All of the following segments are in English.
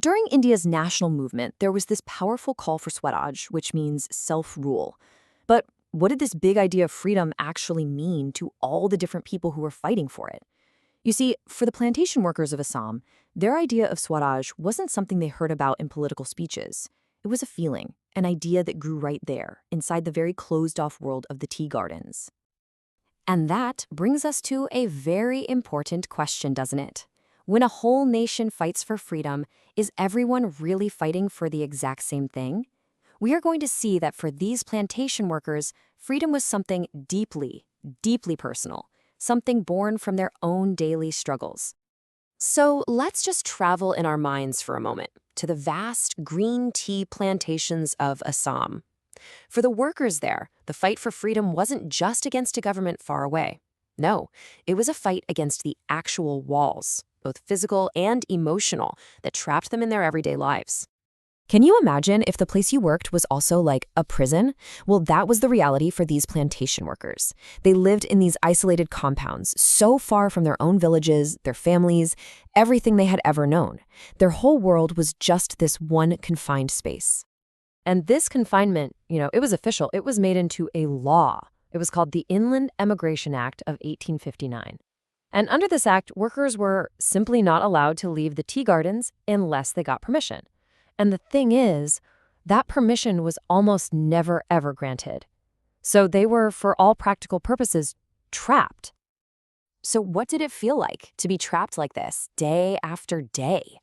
During India's national movement, there was this powerful call for Swaraj, which means self-rule. But what did this big idea of freedom actually mean to all the different people who were fighting for it? You see, for the plantation workers of Assam, their idea of Swaraj wasn't something they heard about in political speeches. It was a feeling, an idea that grew right there, inside the very closed-off world of the tea gardens. And that brings us to a very important question, doesn't it? When a whole nation fights for freedom, is everyone really fighting for the exact same thing? We are going to see that for these plantation workers, freedom was something deeply, deeply personal, something born from their own daily struggles. So let's just travel in our minds for a moment to the vast green tea plantations of Assam. For the workers there, the fight for freedom wasn't just against a government far away. No, it was a fight against the actual walls, both physical and emotional, that trapped them in their everyday lives. Can you imagine if the place you worked was also like a prison? Well, that was the reality for these plantation workers. They lived in these isolated compounds, so far from their own villages, their families, everything they had ever known. Their whole world was just this one confined space. And this confinement, it was official. It was made into a law. It was called the Inland Emigration Act of 1859. And under this act, workers were simply not allowed to leave the tea gardens unless they got permission. And the thing is, that permission was almost never, ever granted. So they were, for all practical purposes, trapped. So what did it feel like to be trapped like this, day after day?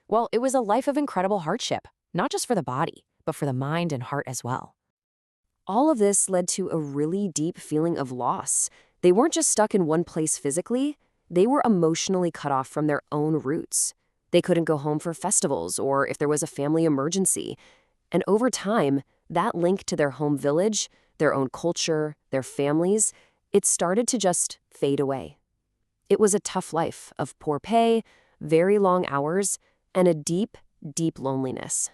Well, it was a life of incredible hardship, not just for the body, but for the mind and heart as well. All of this led to a really deep feeling of loss. They weren't just stuck in one place physically, they were emotionally cut off from their own roots. They couldn't go home for festivals or if there was a family emergency. And over time, that link to their home village, their own culture, their families, it started to just fade away. It was a tough life of poor pay, very long hours, and a deep, deep loneliness.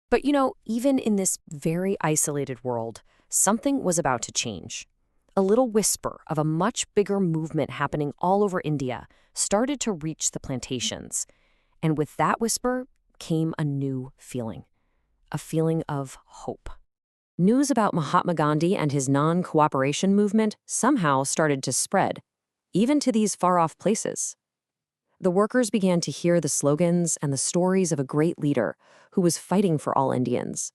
But even in this very isolated world, something was about to change. A little whisper of a much bigger movement happening all over India started to reach the plantations. And with that whisper came a new feeling, a feeling of hope. News about Mahatma Gandhi and his non-cooperation movement somehow started to spread, even to these far-off places. The workers began to hear the slogans and the stories of a great leader who was fighting for all Indians.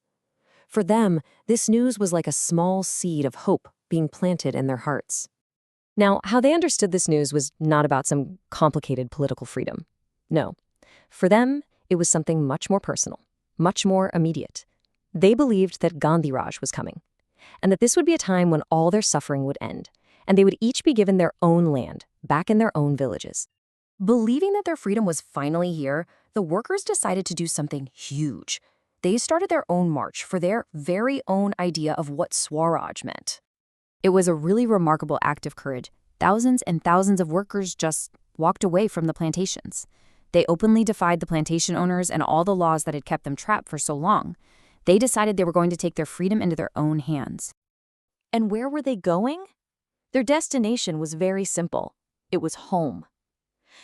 For them, this news was like a small seed of hope being planted in their hearts. Now, how they understood this news was not about some complicated political freedom. No. For them, it was something much more personal, much more immediate. They believed that Gandhi Raj was coming, and that this would be a time when all their suffering would end, and they would each be given their own land, back in their own villages. Believing that their freedom was finally here, the workers decided to do something huge. They started their own march for their very own idea of what Swaraj meant. It was a really remarkable act of courage. Thousands and thousands of workers just walked away from the plantations. They openly defied the plantation owners and all the laws that had kept them trapped for so long. They decided they were going to take their freedom into their own hands. And where were they going? Their destination was very simple. It was home.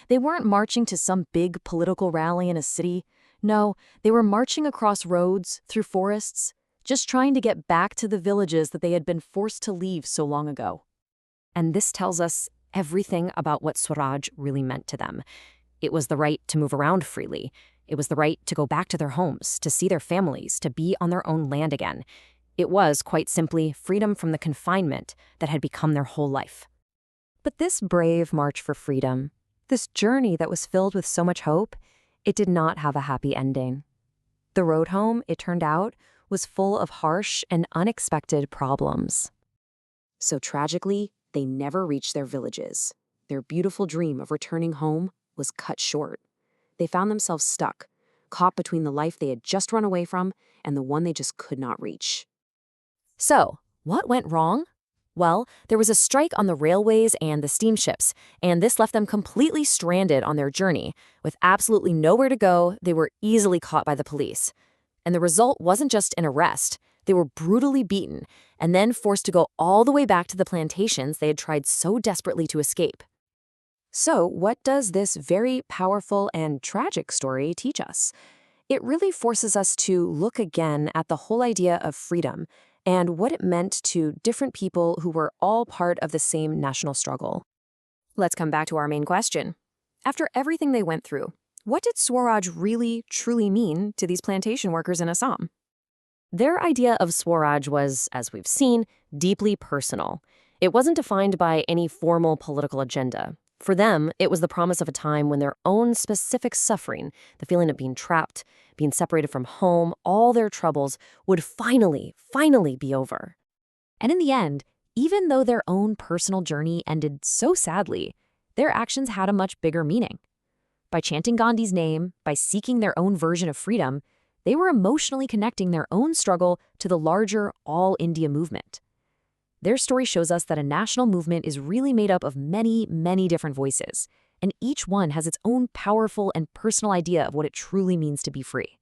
They weren't marching to some big political rally in a city. No, they were marching across roads, through forests, just trying to get back to the villages that they had been forced to leave so long ago. And this tells us everything about what Swaraj really meant to them. It was the right to move around freely. It was the right to go back to their homes, to see their families, to be on their own land again. It was, quite simply, freedom from the confinement that had become their whole life. But this brave march for freedom, this journey that was filled with so much hope, it did not have a happy ending. The road home, it turned out, was full of harsh and unexpected problems. So tragically, they never reached their villages. Their beautiful dream of returning home was cut short. They found themselves stuck, caught between the life they had just run away from and the one they just could not reach. So, what went wrong? Well, there was a strike on the railways and the steamships, and this left them completely stranded on their journey. With absolutely nowhere to go, they were easily caught by the police. And the result wasn't just an arrest. They were brutally beaten and then forced to go all the way back to the plantations they had tried so desperately to escape. So, what does this very powerful and tragic story teach us? It really forces us to look again at the whole idea of freedom and what it meant to different people who were all part of the same national struggle. Let's come back to our main question. After everything they went through, what did Swaraj really, truly mean to these plantation workers in Assam? Their idea of Swaraj was, as we've seen, deeply personal. It wasn't defined by any formal political agenda. For them, it was the promise of a time when their own specific suffering, the feeling of being trapped, being separated from home, all their troubles, would finally be over. And in the end, even though their own personal journey ended so sadly, their actions had a much bigger meaning. By chanting Gandhi's name, by seeking their own version of freedom, they were emotionally connecting their own struggle to the larger All India movement. Their story shows us that a national movement is really made up of many, many different voices, and each one has its own powerful and personal idea of what it truly means to be free.